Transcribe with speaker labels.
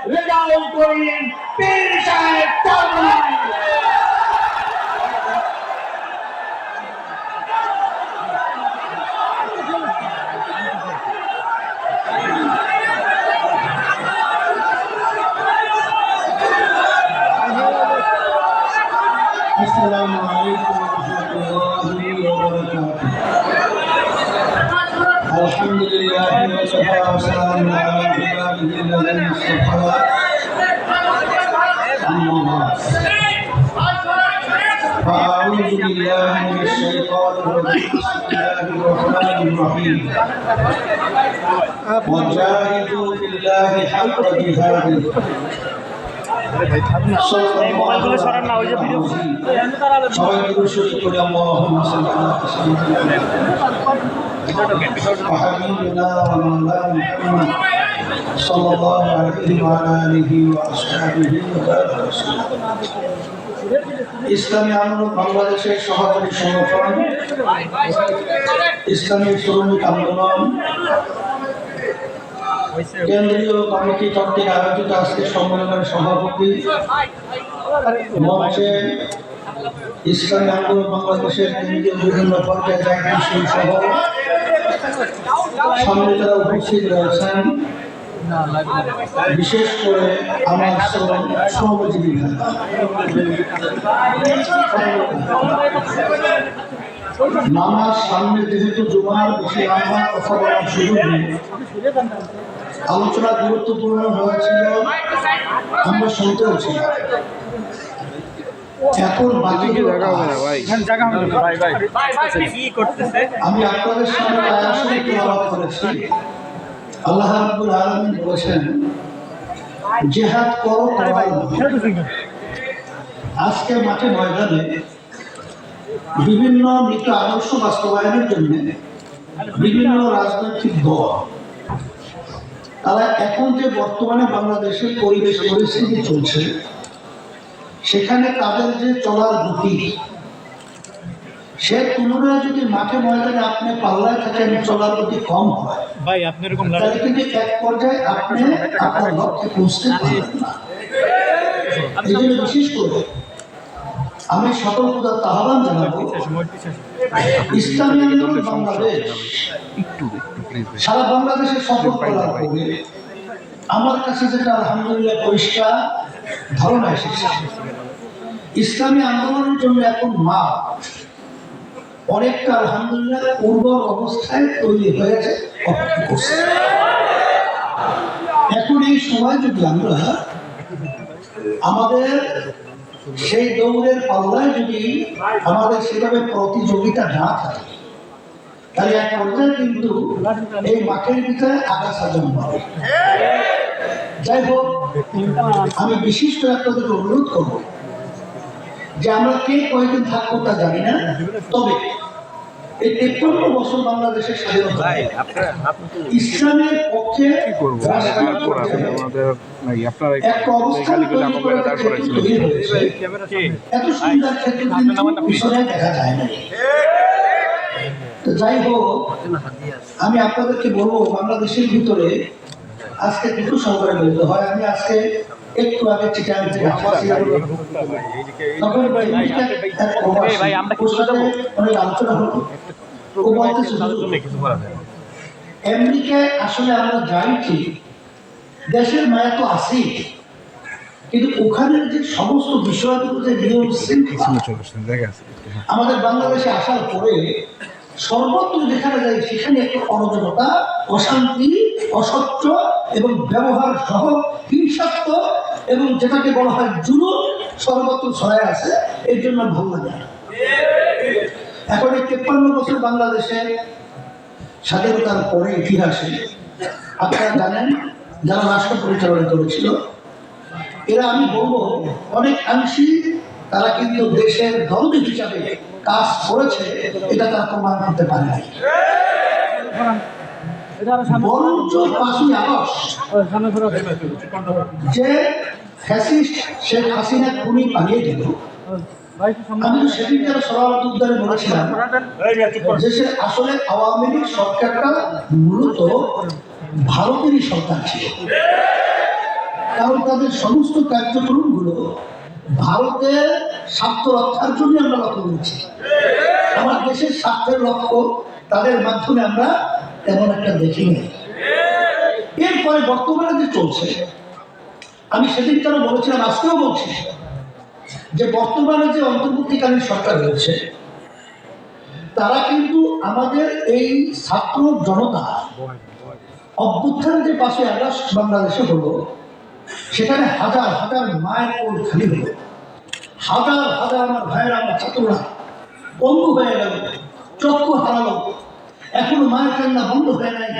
Speaker 1: রেজাউল করিম পীর সাহেব চরমনাই।
Speaker 2: السلام عليكم ورحمة الله وبركاته. الحمد لله وكفى وسلام على عباده الذين اصطفى. أما بعد فأعوذ بالله من الشيطان الرجيم. بسم الله الرحمن الرحيم. وجاهدوا في الله حق جهاده.
Speaker 3: মোবাইলগুলো সরান না, ওই যে ভিডিও
Speaker 2: সবাই দুরূদ করে আল্লাহুম্মা সাল্লি আলা হাবিবিনা ওয়া মাওলানা মুহাম্মদ সাল্লাল্লাহু আলাইহি ওয়া আলিহি ওয়া আসহাবিহি ওয়া সাল্লাম। ইসলামী আন্দোলন বাংলাদেশের সহকারী সংগঠন ইসলামী শ্রমিক আন্দোলন কেন্দ্রীয় কমিটি কর্তৃক আয়োজিত আজকের সম্মেলনের সভাপতি মঞ্চে ইসলামী আন্দোলন বাংলাদেশের কেন্দ্রীয় বিভিন্ন পর্যায়ে দায়িত্বশীল সহ সম্মিলিতরা উপস্থিত রয়েছেন। বিশেষ করে আমার শ্রমজীবী নামাজ সামনে যেহেতু জুমার বেশি লম্বা কথা বলার সুযোগ নেই, আলোচনা গুরুত্বপূর্ণ হয়েছিল, আমরা শুনতেও ছিলাম। এখন বাকি আমি আপনাদের সামনে আয়াতটি তেলাওয়াত করেছি। আল্লাহ রাব্বুল আলামিন বলেছেন, জিহাদ করো তওবা। আজকে মাঠে ময়দানে বিভিন্ন নীতি আদর্শ বাস্তবায়নের জন্য বিভিন্ন রাজনৈতিক দল তারা এখন যে বর্তমানে বাংলাদেশের পরিবেশ পরিস্থিতি চলছে সেখানে তাদের যে চলার গতি, সে তুলনায় যদি মাঠে ময়দানে আপনি পাল্লায় থাকেন চলার গতি কম হয়
Speaker 3: ভাই, আপনি এরকম
Speaker 2: তাহলে কিন্তু এক পর্যায়ে আপনি আপনার লক্ষ্যে পৌঁছতে পারবেন না। এই জন্য বিশেষ করে আমি সকল পূজার আহ্বান জানাবো, ইসলামী আন্দোলন বাংলাদেশ সারা বাংলাদেশে সফল করার পরে আমার কাছে যেটা আলহামদুলিল্লাহ পরিষ্কার ধারণা এসেছে, ইসলামী আন্দোলনের জন্য এখন মাঠ অনেকটা আলহামদুলিল্লাহ উর্বর অবস্থায় তৈরি হয়েছে। এখন এই সময় যদি আমরা আমাদের সেই দৌড়ের পাল্লায় যদি আমাদের সেভাবে প্রতিযোগিতা না থাকে তাহলে এক পর্যায়ে কিন্তু এই মাঠের ভিতরে আগাছা জন্মাবে। যাই হোক, আমি বিশেষ করে আপনাদেরকে অনুরোধ করবো যে আমরা কে কয়েকদিন থাকবো তা জানি না, তবে এই 53 বছর বাংলাদেশের স্বাধীনতা ইসলামের পক্ষে একটা অবস্থান এত সুন্দর ক্ষেত্রে পিছনে দেখা যায় না। তো যাই হোক, আমি আপনাদেরকে বলবো বাংলাদেশের ভিতরে আজকে দুটো সংগ্রাম মিলিত হয়। আমি আজকে একটু আগে চিটাগাং থেকে অনেক আলোচনা হলো, আমেরিকায় আসলে আমরা জানি ঠিক দেশের মায়া তো আছেই, কিন্তু ওখানের যে সমস্ত বিষয়গুলো যে নিয়ম আমাদের বাংলাদেশে আসার পরে সর্বত্র যেখানে যায় সেখানে একটু অরাজকতা, অশান্তি, অসচ্ছ এবং ব্যবহার সহ হিংসাত্মক এবং যেটাকে বলা হয় জুলুম সর্বত্র ছড়ায় আছে। এর জন্য ভালো লাগে। এখন এই 53 বছর বাংলাদেশের স্বাধীনতার পরে ইতিহাসে আপনারা জানেন যারা রাষ্ট্র পরিচালনা করেছিল এরা, আমি বলবো অনেক অংশী তারা কিন্তু দেশের দরদি হিসাবে কাজ করেছে, এটা তারা প্রমাণ করতে পারে নাই। বরঞ্চ 5ই আগস্ট যে ফ্যাসিস্ট শেখ হাসিনা খুনি পালিয়ে গেল, আমি তো সেদিন যারা সভাপতি উদ্যানে বলেছিলাম দেশের আসলে আওয়ামী লীগ সরকারটা মূলত ভারতেরই সরকার ছিল। কারণ তাদের সমস্ত কার্যক্রমগুলো ভারতের স্বার্থ রক্ষার জন্য আমরা লক্ষ্য করেছি। আমার দেশের স্বার্থের লক্ষ্য তাদের মাধ্যমে আমরা তেমন একটা দেখিনি। এরপরে বর্তমানে যে চলছে, আমি সেদিন কেন বলেছিলাম, আজকেও বলছি যে বর্তমানে যে অন্তর্বর্তীকালীন সরকার রয়েছে তারা কিন্তু আমাদের এই ছাত্র জনতা অভ্যুত্থান যে 5ই আগস্ট বাংলাদেশে হলো, সেখানে হাজার হাজার মায়ের কোল খালি হলো, হাজার হাজার আমার ভাইয়েরা, আমার ছাত্ররা পঙ্গু হয়ে গেল, চক্ষু হারালো, এখনো মায়ের কান্না বন্ধ হয়ে নাই।